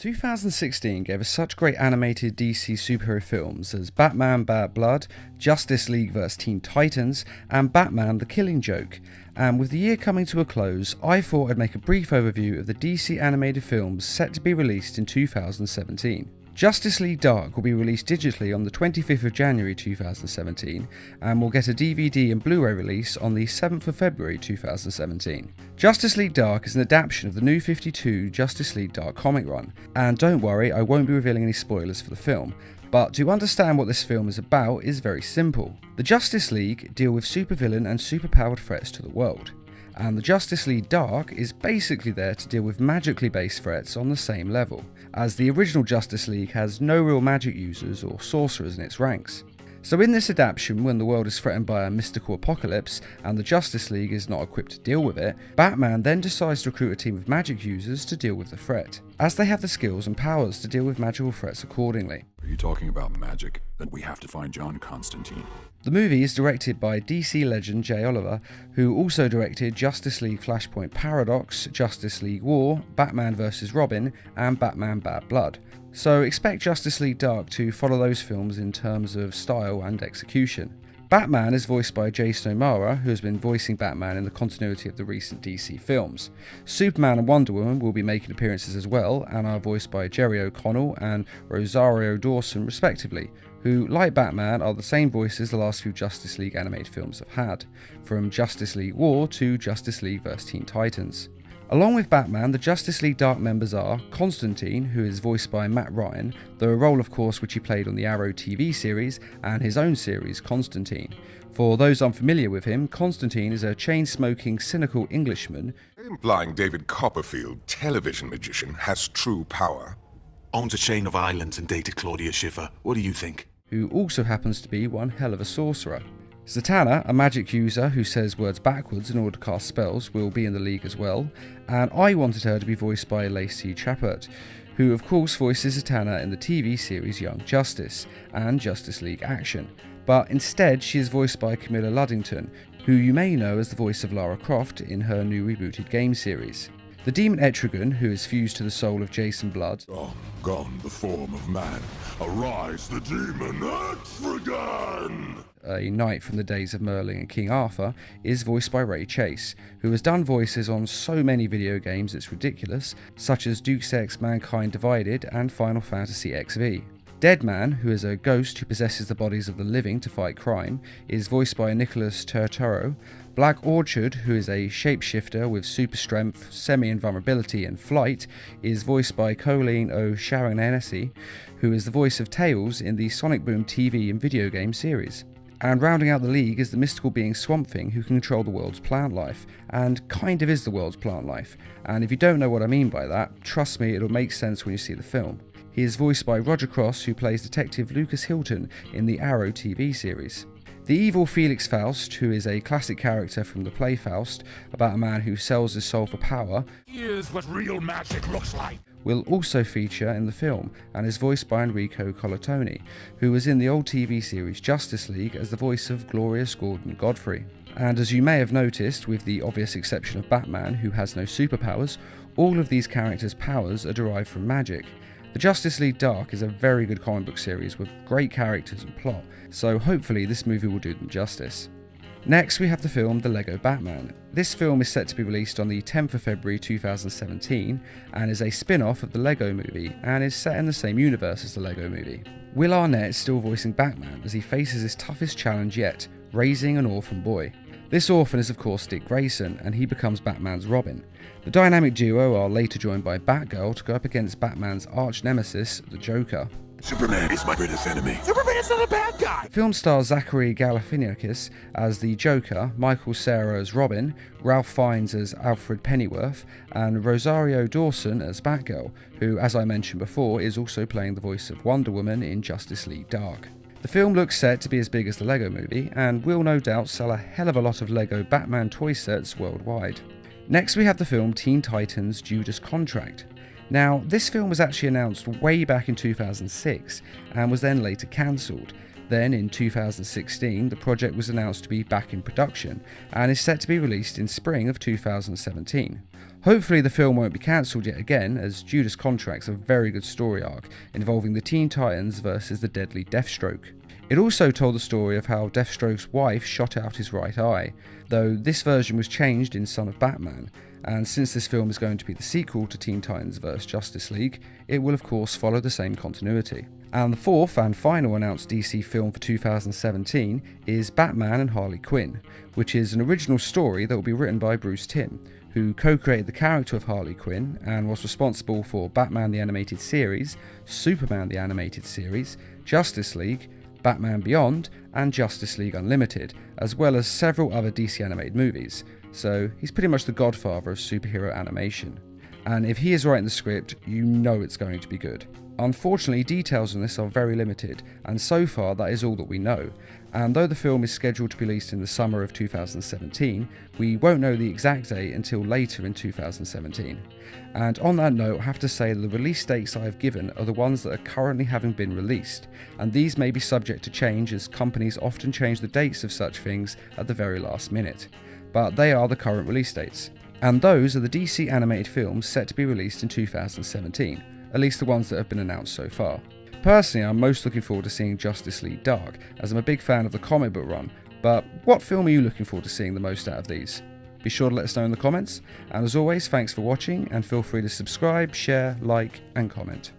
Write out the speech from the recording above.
2016 gave us such great animated DC superhero films as Batman Bad Blood, Justice League vs Teen Titans, and Batman The Killing Joke. And with the year coming to a close, I thought I'd make a brief overview of the DC animated films set to be released in 2017. Justice League Dark will be released digitally on the 25th of January 2017 and will get a DVD and Blu-ray release on the 7th of February 2017. Justice League Dark is an adaptation of the New 52 Justice League Dark comic run, and don't worry, I won't be revealing any spoilers for the film, but to understand what this film is about is very simple. The Justice League deal with supervillain and superpowered threats to the world, and the Justice League Dark is basically there to deal with magically based threats on the same level, as the original Justice League has no real magic users or sorcerers in its ranks. So in this adaptation, when the world is threatened by a mystical apocalypse and the Justice League is not equipped to deal with it, Batman then decides to recruit a team of magic users to deal with the threat, as they have the skills and powers to deal with magical threats accordingly. Are you talking about magic? Then we have to find John Constantine. The movie is directed by DC legend Jay Oliver, who also directed Justice League Flashpoint Paradox, Justice League War, Batman vs Robin, and Batman Bad Blood. So expect Justice League Dark to follow those films in terms of style and execution. Batman is voiced by Jason O'Mara, who has been voicing Batman in the continuity of the recent DC films. Superman and Wonder Woman will be making appearances as well, and are voiced by Jerry O'Connell and Rosario Dawson respectively, who, like Batman, are the same voices the last few Justice League animated films have had, from Justice League War to Justice League vs Teen Titans. Along with Batman, the Justice League Dark members are Constantine, who is voiced by Matt Ryan, the role of course which he played on the Arrow TV series and his own series, Constantine. For those unfamiliar with him, Constantine is a chain-smoking, cynical Englishman implying David Copperfield, television magician, has true power. Owns a chain of islands and dated Claudia Schiffer. What do you think? Who also happens to be one hell of a sorcerer. Zatanna, a magic user who says words backwards in order to cast spells, will be in the league as well, and I wanted her to be voiced by Lacey Chabert, who of course voices Zatanna in the TV series Young Justice and Justice League Action, but instead she is voiced by Camilla Luddington, who you may know as the voice of Lara Croft in her new rebooted game series. The demon Etrigan, who is fused to the soul of Jason Blood, Gone the form of man, arise the demon Etrigan! A knight from the days of Merlin and King Arthur, is voiced by Ray Chase, who has done voices on so many video games it's ridiculous, such as Deus Ex Mankind Divided and Final Fantasy XV. Deadman, who is a ghost who possesses the bodies of the living to fight crime, is voiced by Nicholas Turturro. Black Orchard, who is a shapeshifter with super strength, semi-invulnerability and flight, is voiced by Colleen O'Shaughnessy, who is the voice of Tails in the Sonic Boom TV and video game series. And rounding out the league is the mystical being Swamp Thing, who can control the world's plant life, and kind of is the world's plant life, and if you don't know what I mean by that, trust me, it'll make sense when you see the film. He is voiced by Roger Cross, who plays Detective Lucas Hilton in the Arrow TV series. The evil Felix Faust, who is a classic character from the play Faust, about a man who sells his soul for power, Here's what real magic looks like. will also feature in the film and is voiced by Enrico Colantoni, who was in the old TV series Justice League as the voice of Glorious Gordon Godfrey. And as you may have noticed, with the obvious exception of Batman, who has no superpowers, all of these characters' powers are derived from magic. The Justice League Dark is a very good comic book series with great characters and plot, so hopefully this movie will do them justice. Next we have the film The Lego Batman. This film is set to be released on the 10th of February 2017 and is a spin-off of the Lego Movie and is set in the same universe as the Lego Movie. Will Arnett is still voicing Batman as he faces his toughest challenge yet, raising an orphan boy. This orphan is of course Dick Grayson, and he becomes Batman's Robin. The dynamic duo are later joined by Batgirl to go up against Batman's arch-nemesis, the Joker. Superman is my greatest enemy. Superman is not a bad guy. The film stars Zachary Galifianakis as the Joker, Michael Cera as Robin, Ralph Fiennes as Alfred Pennyworth, and Rosario Dawson as Batgirl, who, as I mentioned before, is also playing the voice of Wonder Woman in Justice League Dark. The film looks set to be as big as the Lego Movie, and will no doubt sell a hell of a lot of Lego Batman toy sets worldwide. Next we have the film Teen Titans Judas Contract. Now, this film was actually announced way back in 2006 and was then later cancelled, Then in 2016, the project was announced to be back in production and is set to be released in spring of 2017. Hopefully the film won't be cancelled yet again, as Judas Contract's a very good story arc involving the Teen Titans versus the deadly Deathstroke. It also told the story of how Deathstroke's wife shot out his right eye, though this version was changed in Son of Batman, and since this film is going to be the sequel to Teen Titans vs Justice League, it will of course follow the same continuity. And the fourth and final announced DC film for 2017 is Batman and Harley Quinn, which is an original story that will be written by Bruce Timm, who co-created the character of Harley Quinn and was responsible for Batman the Animated Series, Superman the Animated Series, Justice League, Batman Beyond, and Justice League Unlimited, as well as several other DC animated movies, so he's pretty much the godfather of superhero animation. And if he is writing the script, you know it's going to be good. Unfortunately, details on this are very limited, and so far that is all that we know. And though the film is scheduled to be released in the summer of 2017, we won't know the exact date until later in 2017. And on that note, I have to say that the release dates I have given are the ones that are currently having been released, and these may be subject to change as companies often change the dates of such things at the very last minute. But they are the current release dates. And those are the DC animated films set to be released in 2017. At least the ones that have been announced so far. Personally, I'm most looking forward to seeing Justice League Dark, as I'm a big fan of the comic book run, but what film are you looking forward to seeing the most out of these? Be sure to let us know in the comments, and as always, thanks for watching, and feel free to subscribe, share, like, and comment.